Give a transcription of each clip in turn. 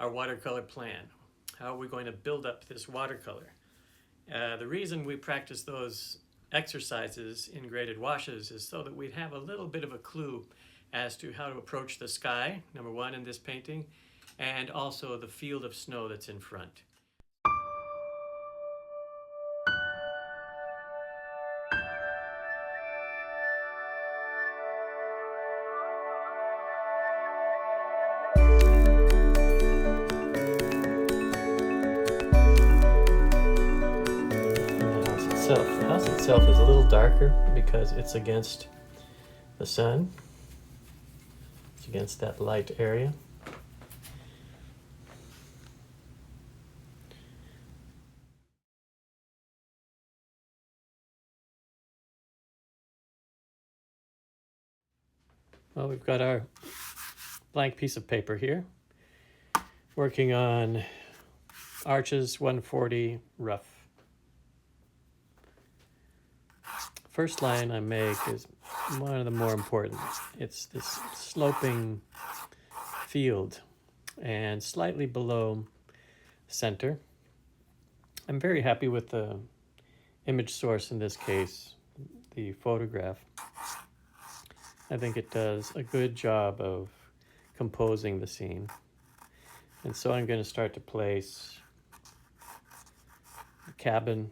our watercolor plan. How are we going to build up this watercolor? The reason we practice those exercises in graded washes is so that we'd have a little bit of a clue as to how to approach the sky, number one, in this painting, and also the field of snow that's in front. The house itself is a little darker because it's against the sun. It's against that light area. Well, we've got our blank piece of paper here, working on arches 140 rough. First line I make is one of the more important. It's this sloping field and slightly below center. I'm very happy with the image source in this case, the photograph. I think it does a good job of composing the scene. And so I'm going to start to place the cabin,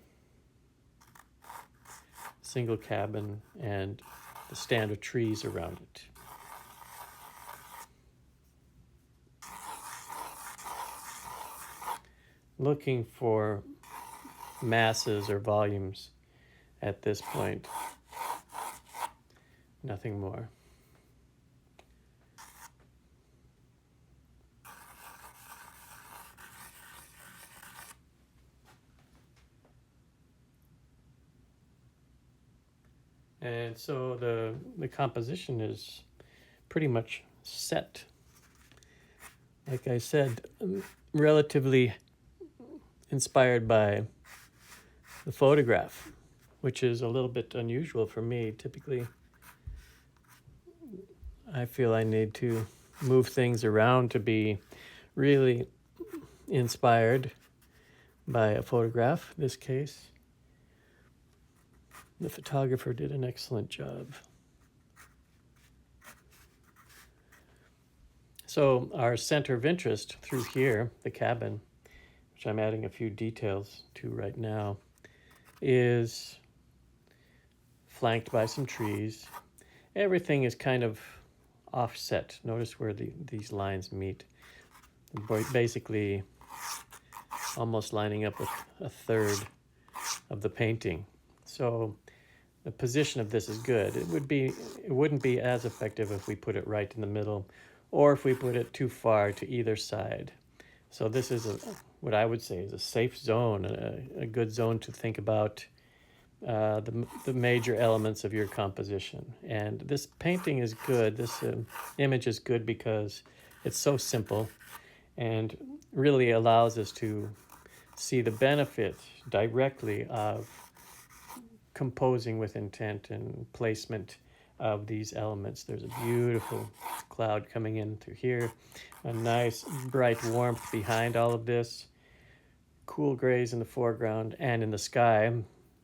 single cabin, and the stand of trees around it. Looking for masses or volumes at this point. Nothing more. And so the composition is pretty much set. Like I said, relatively inspired by the photograph, which is a little bit unusual for me. Typically, I feel I need to move things around to be really inspired by a photograph. In this case, the photographer did an excellent job. So our center of interest through here, the cabin, which I'm adding a few details to right now, is flanked by some trees. Everything is kind of offset. Notice where these lines meet. Basically almost lining up with a third of the painting. So the position of this is good. It wouldn't be as effective if we put it right in the middle or if we put it too far to either side. So this is what I would say is a safe zone, a good zone to think about the major elements of your composition. And this painting is good. This image is good because it's so simple and really allows us to see the benefit directly of composing with intent and placement of these elements. There's a beautiful cloud coming in through here, a nice bright warmth behind all of this, cool grays in the foreground and in the sky.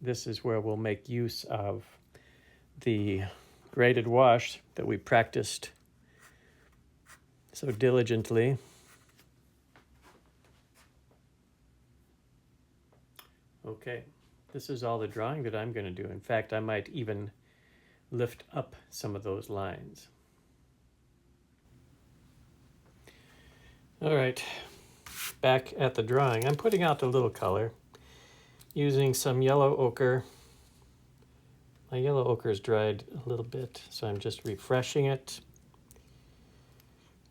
This is where we'll make use of the graded wash that we practiced so diligently. Okay, this is all the drawing that I'm going to do. In fact, I might even lift up some of those lines. All right, back at the drawing. I'm putting out a little color using some yellow ochre. My yellow ochre is dried a little bit, so I'm just refreshing it.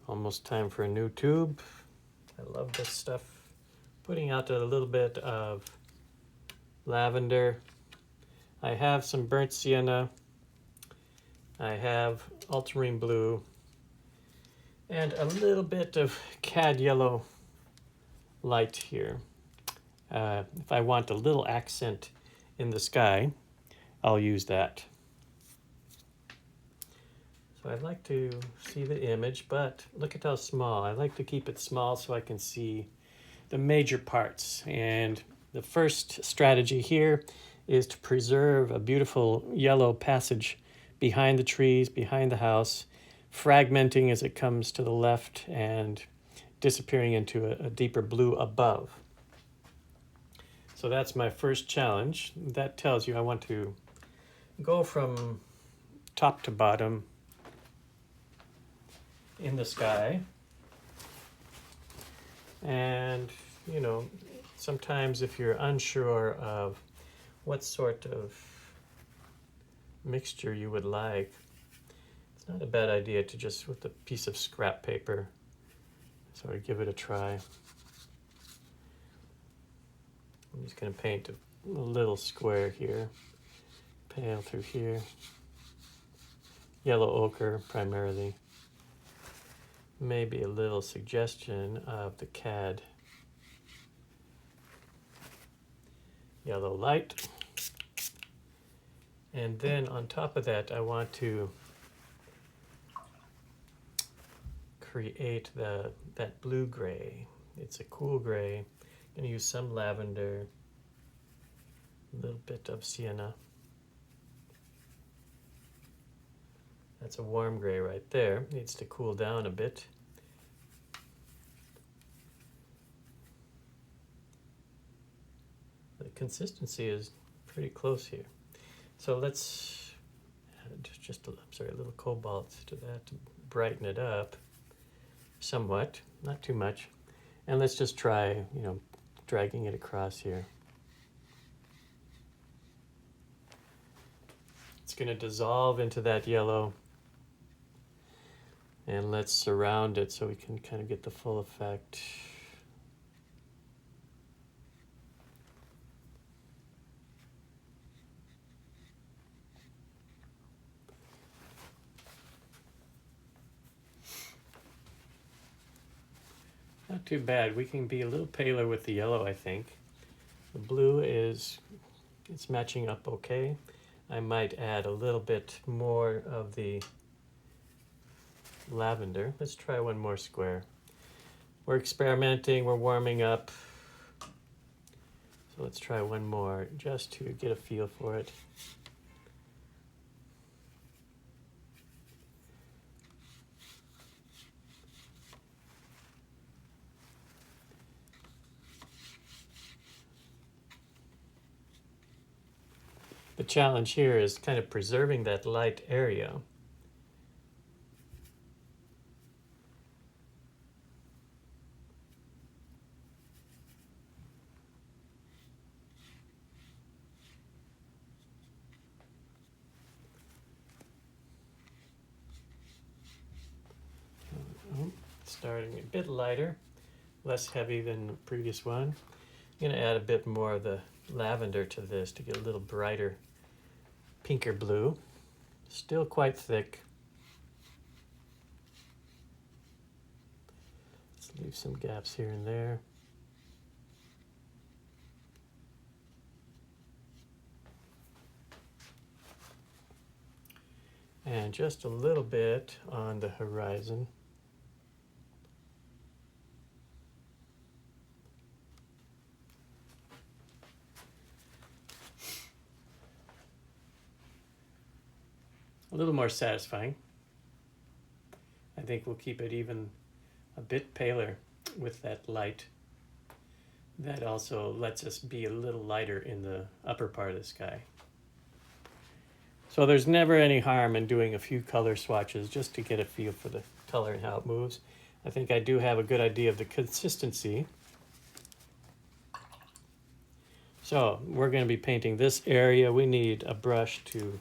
Almost time for a new tube. I love this stuff. Putting out a little bit of lavender. I have some burnt sienna. I have ultramarine blue and a little bit of cad yellow light here. If I want a little accent in the sky, I'll use that. So I'd like to see the image, but look at how small. I like to keep it small so I can see the major parts. And the first strategy here is to preserve a beautiful yellow passage behind the trees, behind the house, fragmenting as it comes to the left and disappearing into a deeper blue above. So that's my first challenge. That tells you I want to go from top to bottom in the sky. And, you know, sometimes if you're unsure of what sort of mixture you would like, it's not a bad idea to just, with a piece of scrap paper, sort of give it a try. I'm just going to paint a little square here, pale through here, yellow ochre primarily, maybe a little suggestion of the cad yellow light. And then on top of that, I want to create that blue gray. It's a cool gray. I'm going to use some lavender, a little bit of sienna. That's a warm gray right there. Needs to cool down a bit. The consistency is pretty close here. So let's add just a little cobalt to that to brighten it up somewhat, not too much. And let's just try, dragging it across here. It's going to dissolve into that yellow. And let's surround it so we can kind of get the full effect. Not too bad. We can be a little paler with the yellow, I think. The blue it's matching up okay. I might add a little bit more of the lavender. Let's try one more square. We're experimenting, we're warming up. So let's try one more just to get a feel for it. The challenge here is kind of preserving that light area. Starting a bit lighter, less heavy than the previous one. I'm going to add a bit more of the lavender to this to get a little brighter, pinker blue. Still quite thick. Let's leave some gaps here and there. And just a little bit on the horizon. A little more satisfying. I think we'll keep it even a bit paler with that light. That also lets us be a little lighter in the upper part of the sky. So there's never any harm in doing a few color swatches just to get a feel for the color and how it moves. I think I do have a good idea of the consistency. So we're going to be painting this area. We need a brush to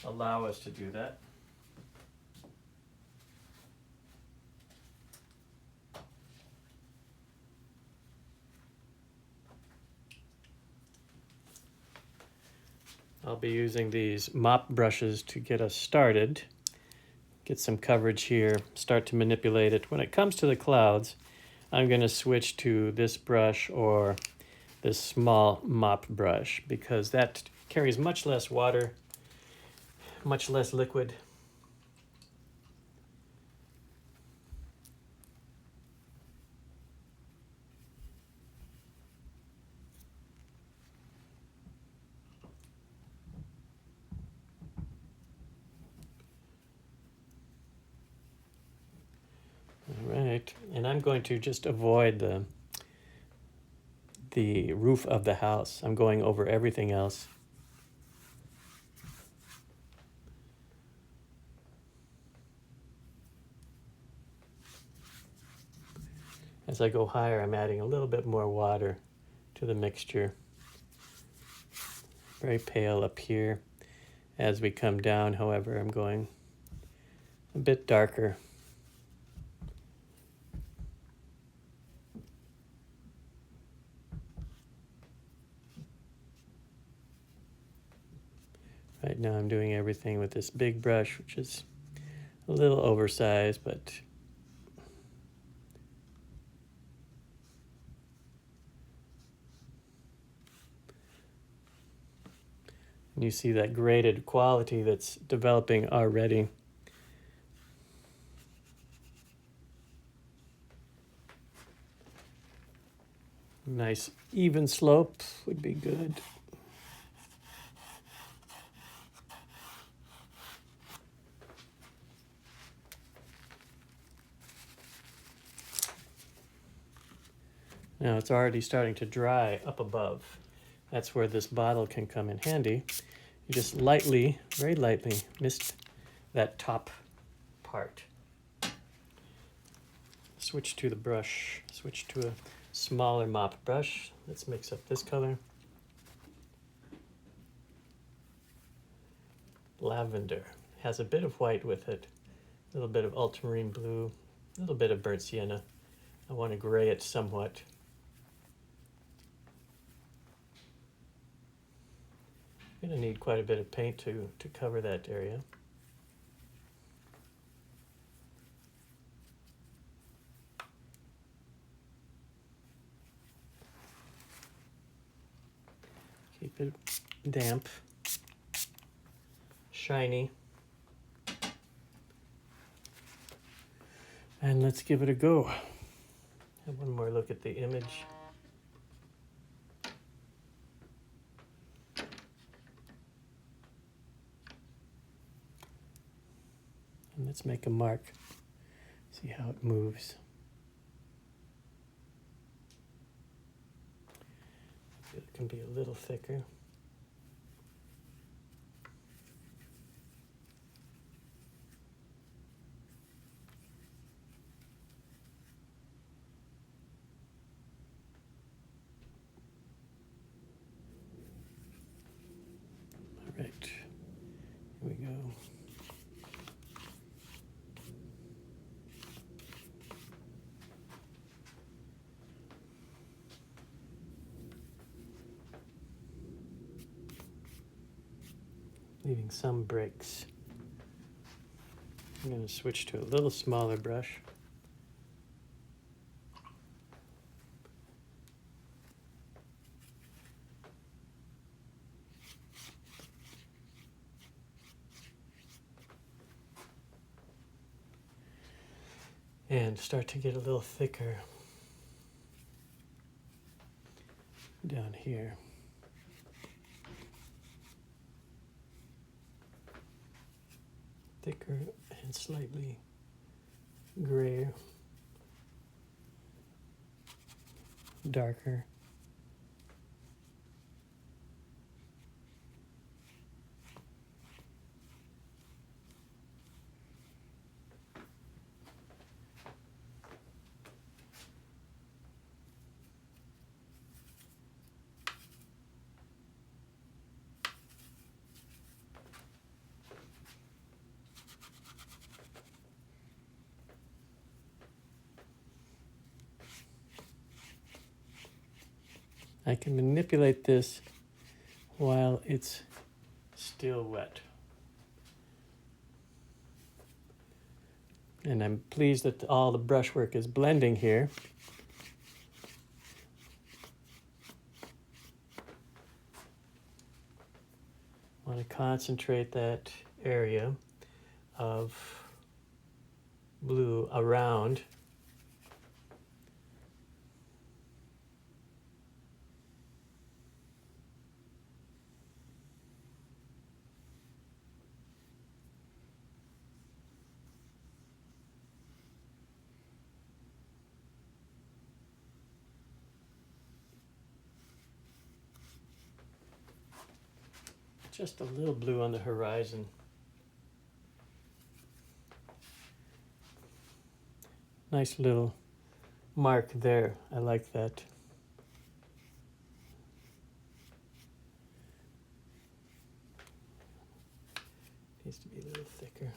allow us to do that. I'll be using these mop brushes to get us started, get some coverage here, start to manipulate it. When it comes to the clouds, I'm going to switch to this brush or this small mop brush because that carries much less water, much less liquid. right, and I'm going to just avoid the roof of the house. I'm going over everything else. As I go higher, I'm adding a little bit more water to the mixture. Very pale up here. As we come down, however, I'm going a bit darker. Right now I'm doing everything with this big brush, which is a little oversized, but you see that graded quality that's developing already. Nice even slope would be good. Now it's already starting to dry up above. That's where this bottle can come in handy. You just lightly, very lightly, mist that top part. Switch to the brush. Switch to a smaller mop brush. Let's mix up this color. Lavender. Has a bit of white with it. A little bit of ultramarine blue. A little bit of burnt sienna. I want to gray it somewhat. I'm going to need quite a bit of paint to cover that area. Keep it damp, shiny, and let's give it a go. Have one more look at the image. And let's make a mark. See how it moves. It can be a little thicker. All right, here we go. Leaving some breaks. I'm going to switch to a little smaller brush. And start to get a little thicker down here. Thicker and slightly grayer, darker. I can manipulate this while it's still wet. And I'm pleased that all the brushwork is blending here. I want to concentrate that area of blue around. just a little blue on the horizon. Nice little mark there. I like that. Needs to be a little thicker.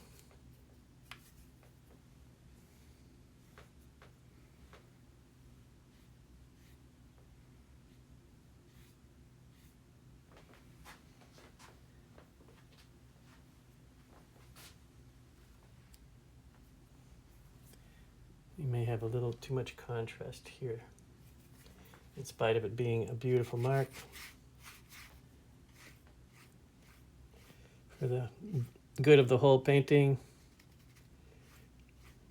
You may have a little too much contrast here, in spite of it being a beautiful mark. For the good of the whole painting,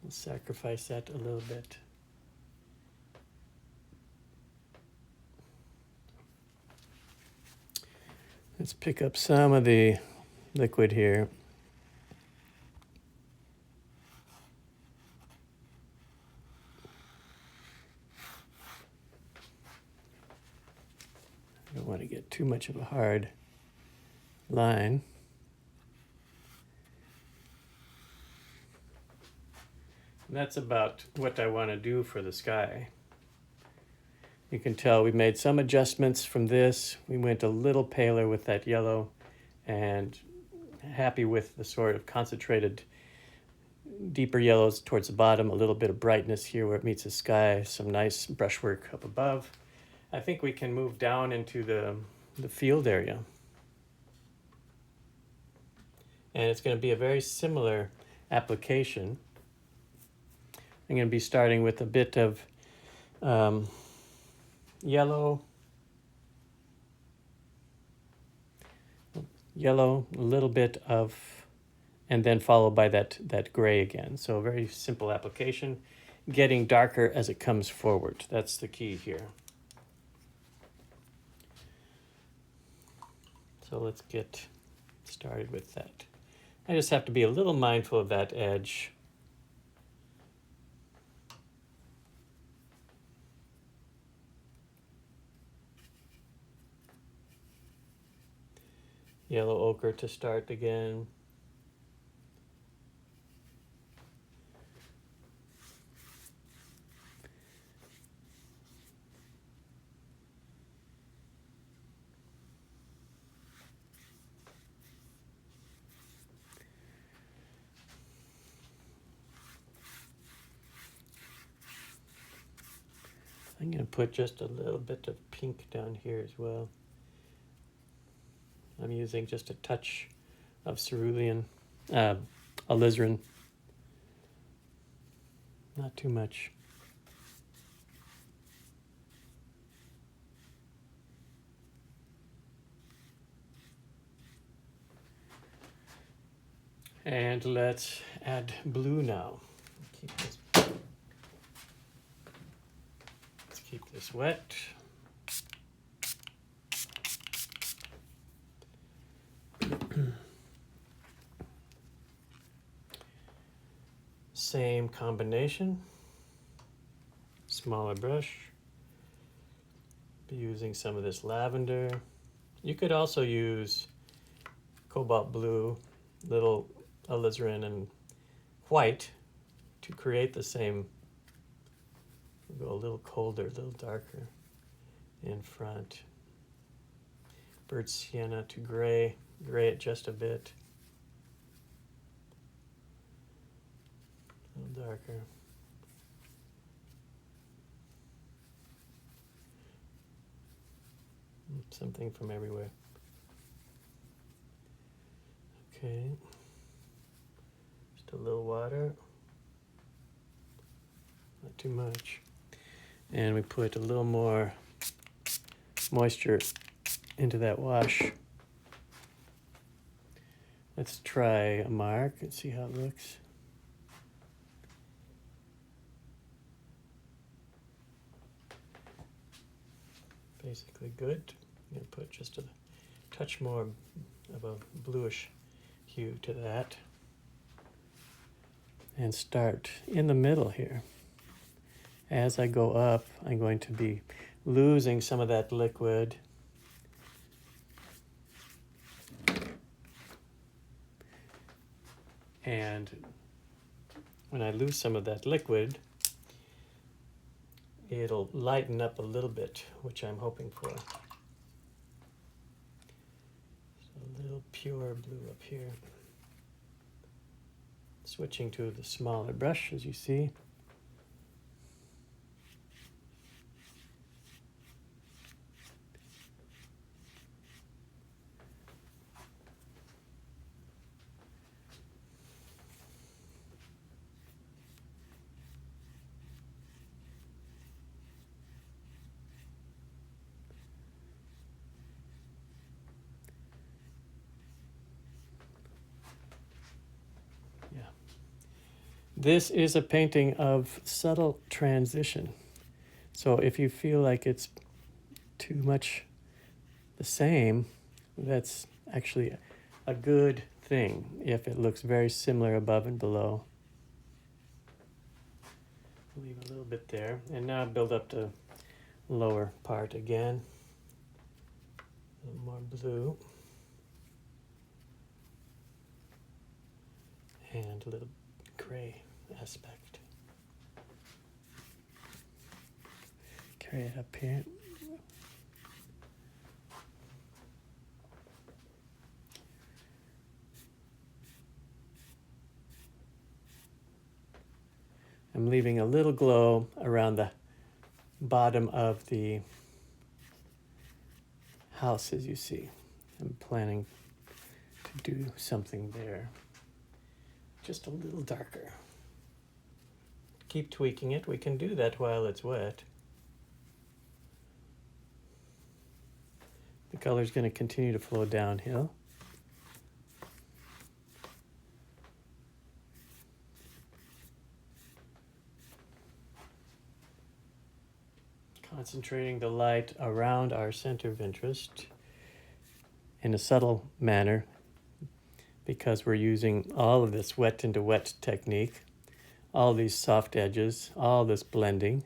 we'll sacrifice that a little bit. Let's pick up some of the liquid here. I don't want to get too much of a hard line. And that's about what I want to do for the sky. You can tell we made some adjustments from this. We went a little paler with that yellow, and happy with the sort of concentrated deeper yellows towards the bottom, a little bit of brightness here where it meets the sky, some nice brushwork up above. I think we can move down into the field area. And it's going to be a very similar application. I'm going to be starting with a bit of yellow, a little bit of, and then followed by that gray again. So a very simple application, getting darker as it comes forward. That's the key here. So let's get started with that. I just have to be a little mindful of that edge. Yellow ochre to start again. I'm going to put just a little bit of pink down here as well. I'm using just a touch of cerulean, alizarin. Not too much. And let's add blue now. Let's keep this wet. Same combination, smaller brush. Be using some of this lavender. You could also use cobalt blue, little alizarin, and white to create the same. We'll go a little colder, a little darker in front. Burnt sienna to gray, gray it just a bit. A little darker. Something from everywhere. Okay. Just a little water. Not too much. And we put a little more moisture into that wash. Let's try a mark and see how it looks. Basically good. I'm going to put just a touch more of a bluish hue to that. And start in the middle here. As I go up, I'm going to be losing some of that liquid. And when I lose some of that liquid, it'll lighten up a little bit, which I'm hoping for. So a little pure blue up here. Switching to the smaller brush, as you see. This is a painting of subtle transition. So if you feel like it's too much the same, that's actually a good thing if it looks very similar above and below. Leave a little bit there. And now build up the lower part again. A little more blue. And a little gray aspect. Carry it up here. I'm leaving a little glow around the bottom of the house, as you see. I'm planning to do something there. Just a little darker. Keep tweaking it. We can do that while it's wet. The color's going to continue to flow downhill. Concentrating the light around our center of interest in a subtle manner, because we're using all of this wet into wet technique, all these soft edges, all this blending.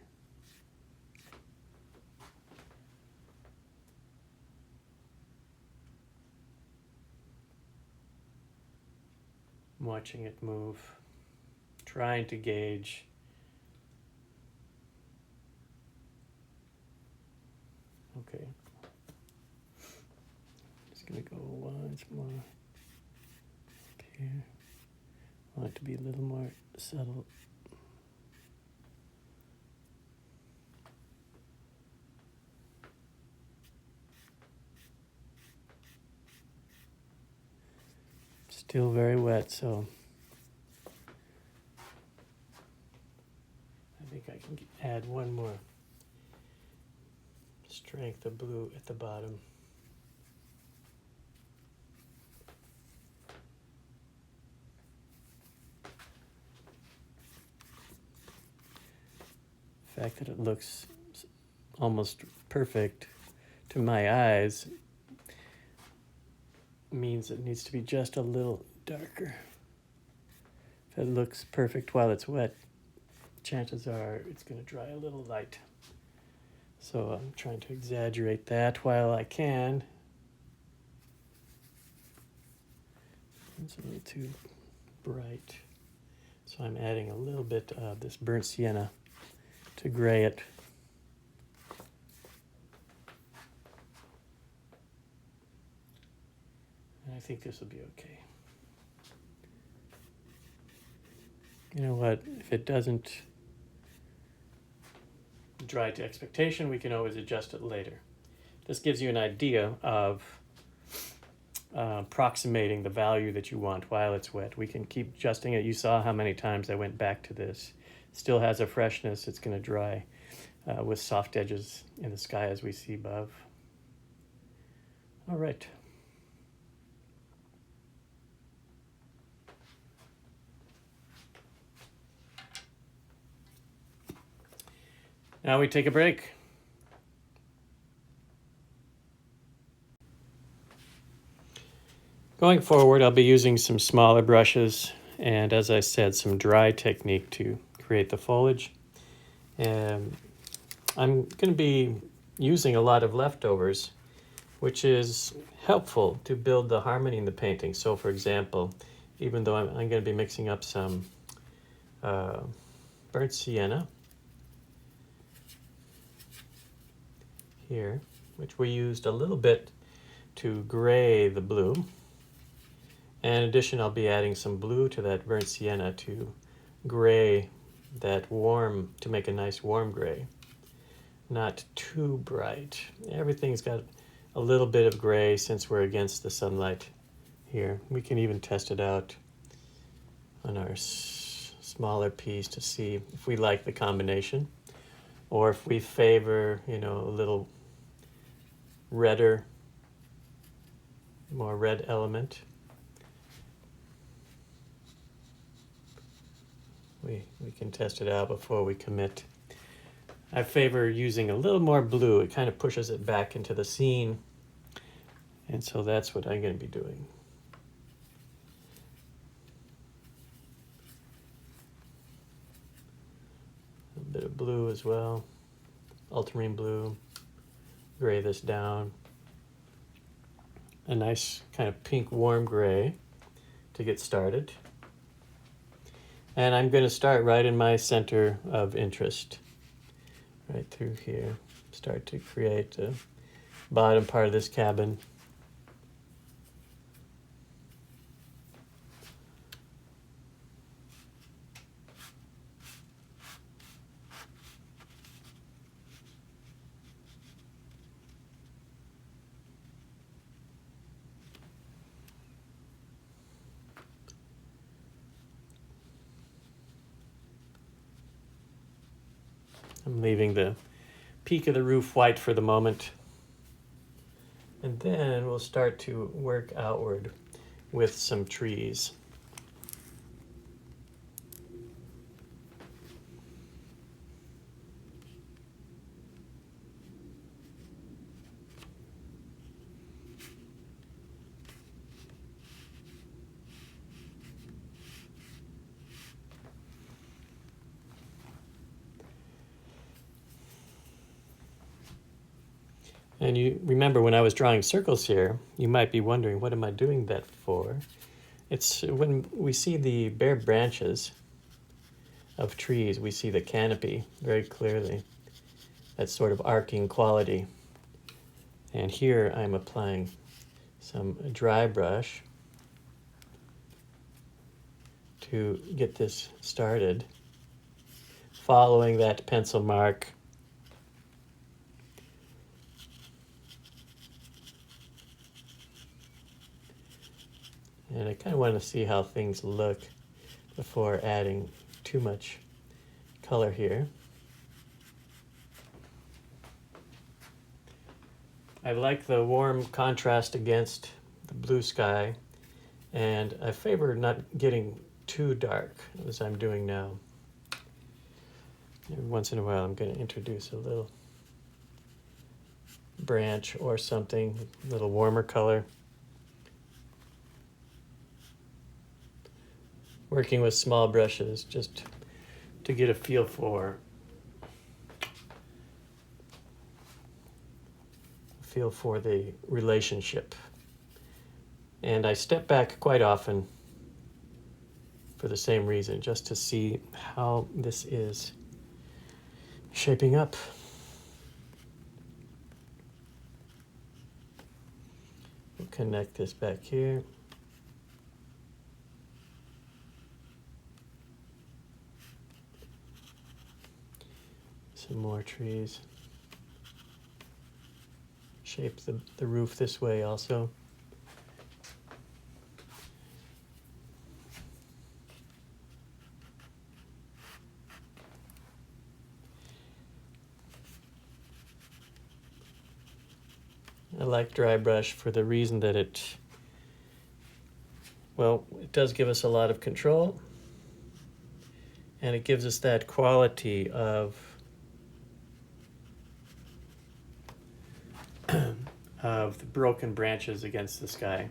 I'm watching it move, trying to gauge. Okay. Just gonna go once more up here. I want it to be a little more subtle. Still very wet, so I think I can add one more strength of blue at the bottom. The fact that it looks almost perfect to my eyes means it needs to be just a little darker. If it looks perfect while it's wet, chances are it's going to dry a little light. So I'm trying to exaggerate that while I can. It's a little too bright. So I'm adding a little bit of this burnt sienna to gray it. And I think this will be okay. You know what? If it doesn't dry to expectation, we can always adjust it later. This gives you an idea of approximating the value that you want while it's wet. We can keep adjusting it. You saw how many times I went back to this. Still has a freshness. It's going to dry with soft edges in the sky as we see above. All right. Now we take a break. Going forward, I'll be using some smaller brushes and, as I said, some dry technique to create the foliage. And I'm going to be using a lot of leftovers, which is helpful to build the harmony in the painting. So, for example, even though I'm going to be mixing up some burnt sienna here, which we used a little bit to gray the blue. And in addition, I'll be adding some blue to that burnt sienna to gray that warm, to make a nice warm gray. Not too bright. Everything's got a little bit of gray since we're against the sunlight here. We can even test it out on our smaller piece to see if we like the combination, or if we favor, you know, a little redder, more red element. We can test it out before we commit. I favor using a little more blue. It kind of pushes it back into the scene. And so that's what I'm going to be doing. A bit of blue as well. Ultramarine blue. Gray this down. A nice kind of pink warm gray to get started. And I'm going to start right in my center of interest. Right through here. Start to create the bottom part of this cabin. I'm leaving the peak of the roof white for the moment. And then we'll start to work outward with some trees. And you remember when I was drawing circles here, you might be wondering, what am I doing that for? It's when we see the bare branches of trees, we see the canopy very clearly, that sort of arcing quality. And here I'm applying some dry brush to get this started, following that pencil mark. And I kind of want to see how things look before adding too much color here. I like the warm contrast against the blue sky, and I favor not getting too dark as I'm doing now. Every once in a while I'm going to introduce a little branch or something, a little warmer color. Working with small brushes just to get a feel for the relationship. And I step back quite often for the same reason, just to see how this is shaping up. We'll connect this back here. Some more trees. Shape the roof this way also. I like dry brush for the reason that it does give us a lot of control, and it gives us that quality of the broken branches against the sky.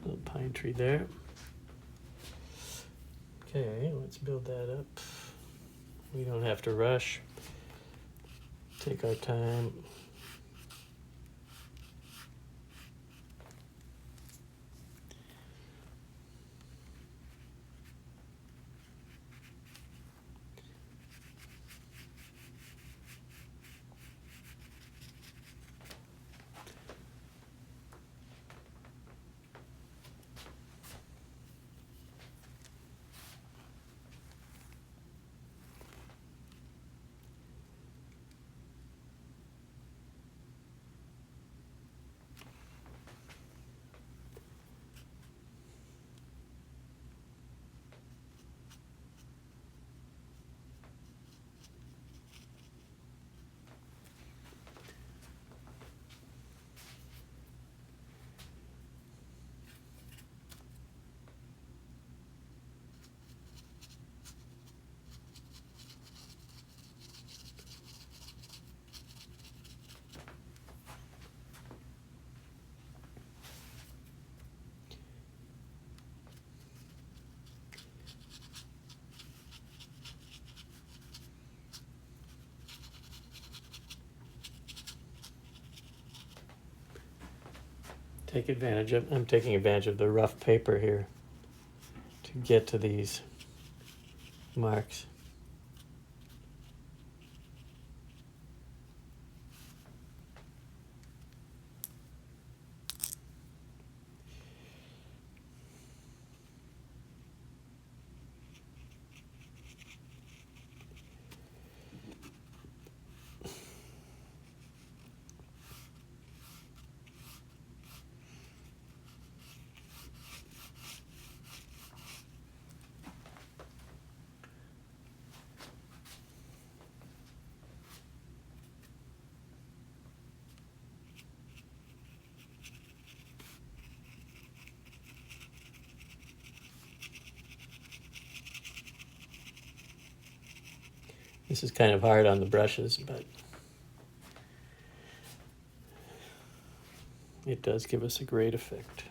Little pine tree there. Okay, let's build that up. We don't have to rush. Take our time. I'm taking advantage of the rough paper here to get to these marks. This is kind of hard on the brushes, but it does give us a great effect.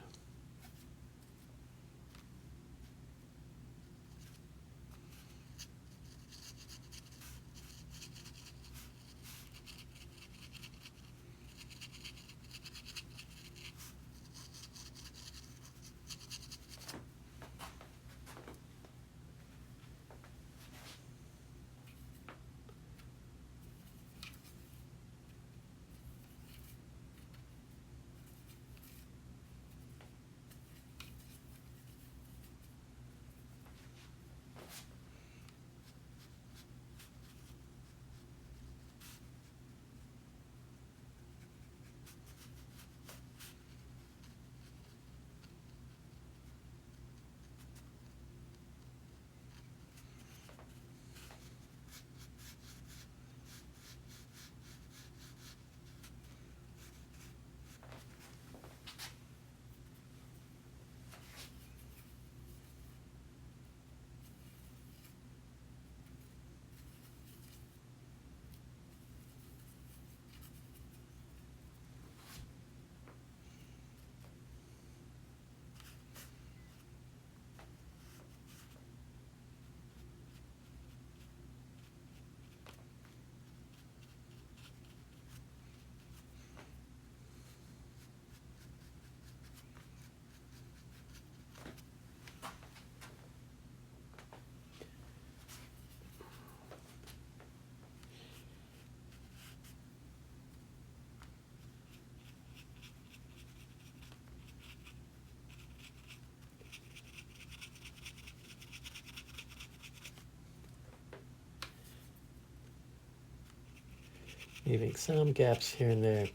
Leaving some gaps here and there.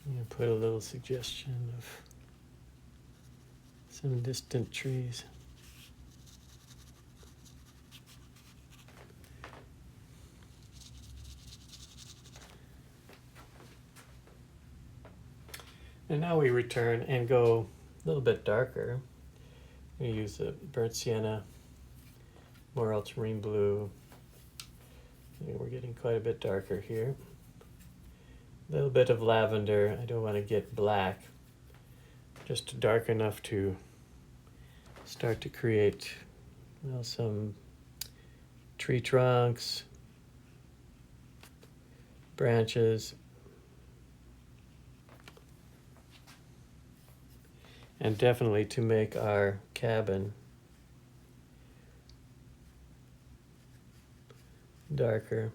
I'm going to put a little suggestion of some distant trees. And now we return and go a little bit darker. We use the burnt sienna, more ultramarine blue. And we're getting quite a bit darker here. A little bit of lavender. I don't want to get black. Just dark enough to start to create, well, some tree trunks, branches, and definitely to make our cabin darker.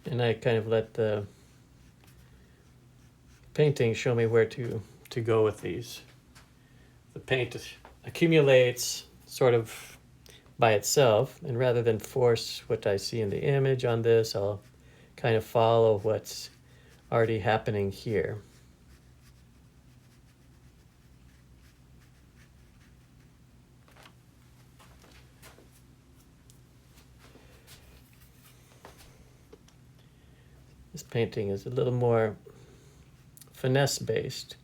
And I kind of let the painting show me where to go with these. The paint accumulates sort of by itself, and rather than force what I see in the image on this, I'll kind of follow what's already happening here. This painting is a little more finesse based.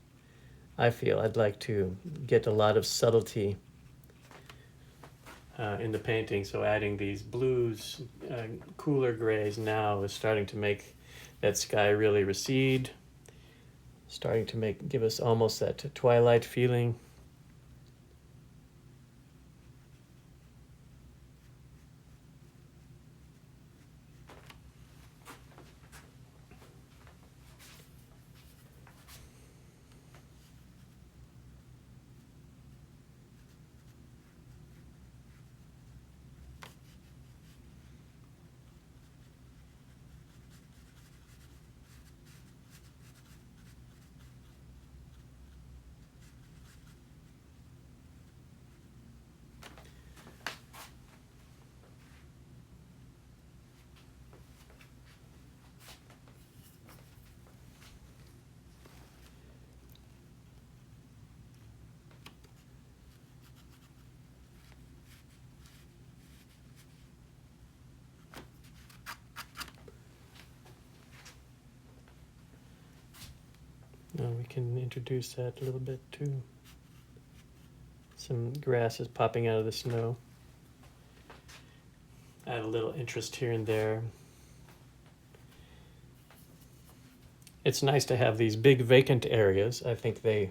I feel I'd like to get a lot of subtlety in the painting, so adding these blues, cooler grays now is starting to make that sky really recede, starting to give us almost that twilight feeling. Now we can introduce that a little bit too. Some grasses popping out of the snow. Add a little interest here and there. It's nice to have these big vacant areas. I think they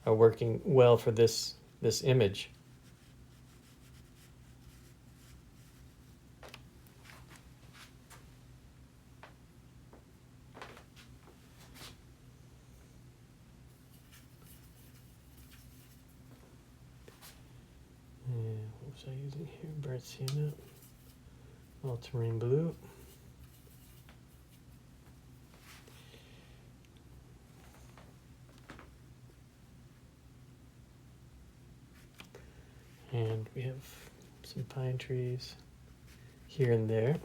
are working well for this image. What was I using here? Burnt sienna, ultramarine blue. And we have some pine trees here and there.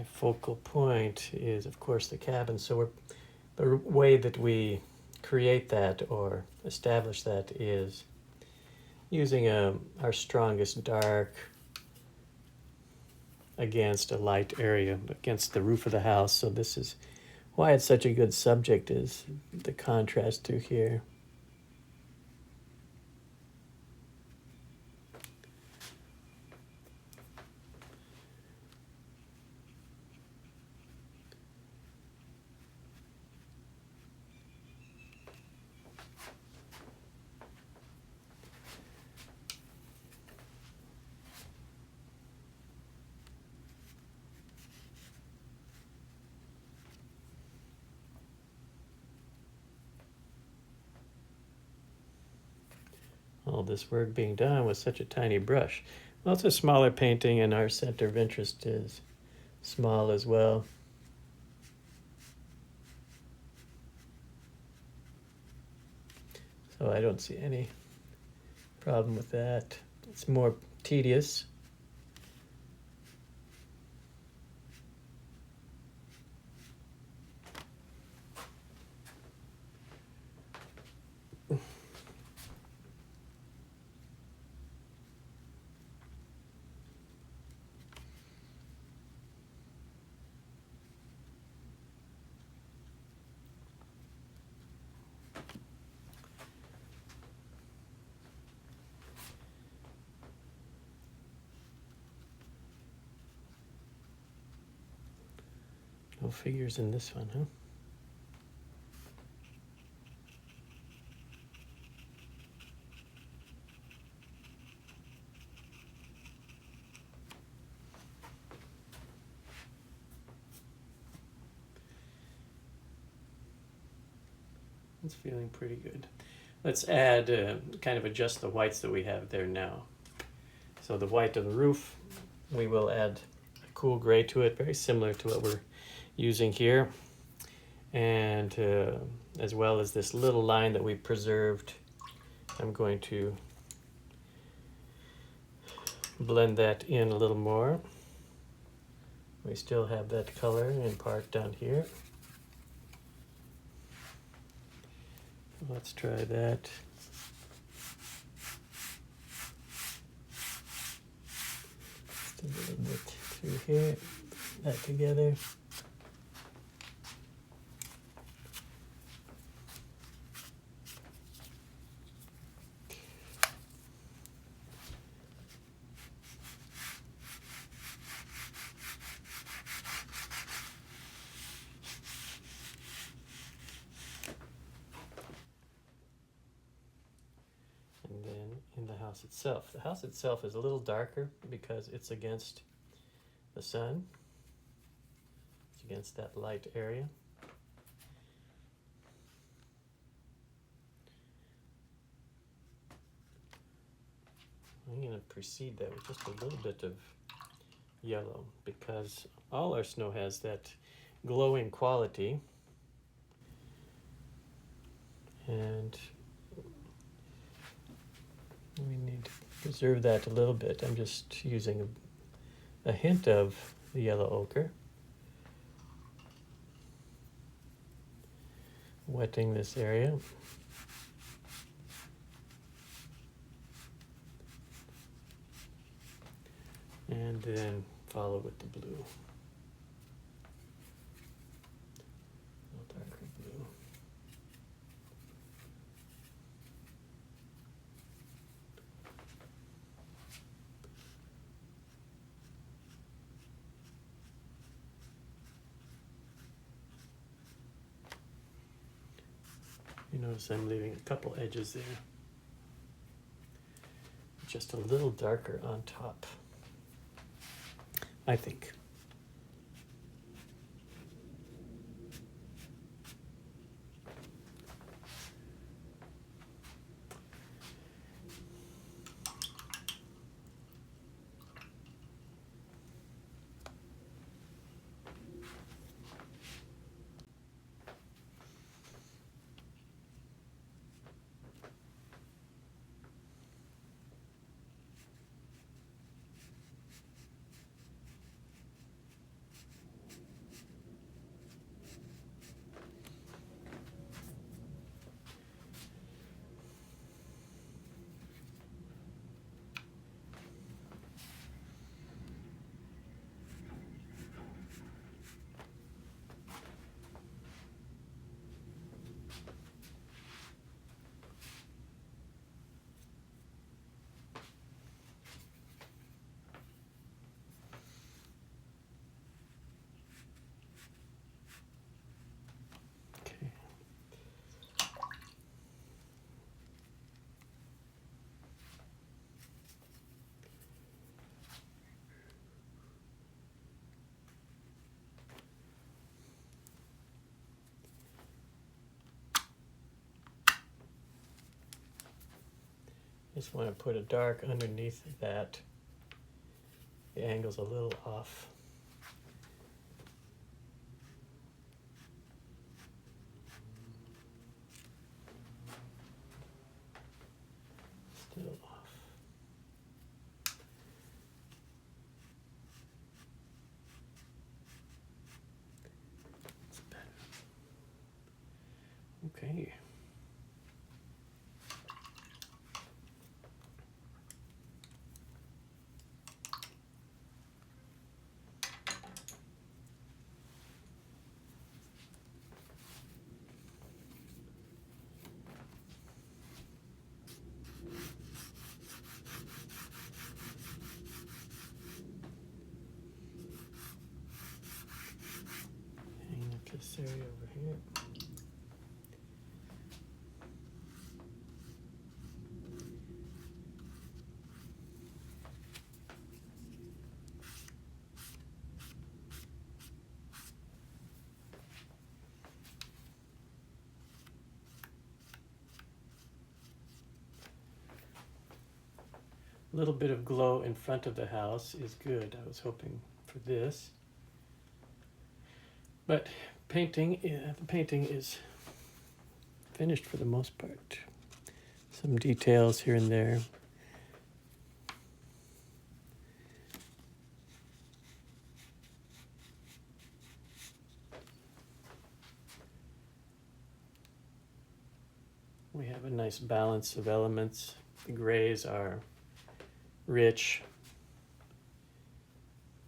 my focal point is, of course, the cabin. So the way that we create that or establish that is using our strongest dark against a light area, against the roof of the house. So this is why it's such a good subject, is the contrast through here. All this work being done with such a tiny brush. Well, it's a smaller painting, and our center of interest is small as well. So I don't see any problem with that. It's more tedious. No figures in this one, huh? It's feeling pretty good. Let's add, kind of adjust the whites that we have there now. So the white of the roof, we will add a cool gray to it, very similar to what we're using here. And as well as this little line that we preserved, I'm going to blend that in a little more. We still have that color in part down here. Let's try that. Just a little bit through here, put that together. And then in the house itself. The house itself is a little darker because it's against the sun. It's against that light area. I'm going to precede that with just a little bit of yellow because all our snow has that glowing quality. And we need to preserve that a little bit. I'm just using a hint of the yellow ochre. Wetting this area. And then follow with the blue. A little darker blue. You notice I'm leaving a couple edges there. Just a little darker on top, I think. Just want to put a dark underneath that. The angle's a little off. Still off. That's better. Okay. Hang up this area over here. A little bit of glow in front of the house is good. I was hoping for this. But the painting is finished for the most part. Some details here and there. We have a nice balance of elements. The grays are rich.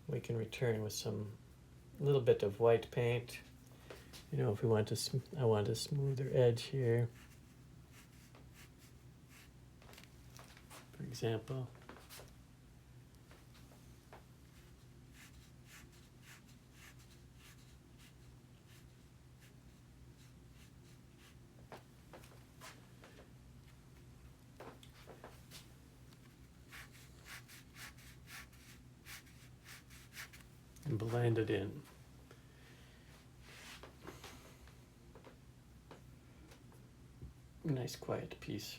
We can return with some little bit of white paint. You know, if we want to, I want a smoother edge here, for example. And blend it in. Nice quiet piece.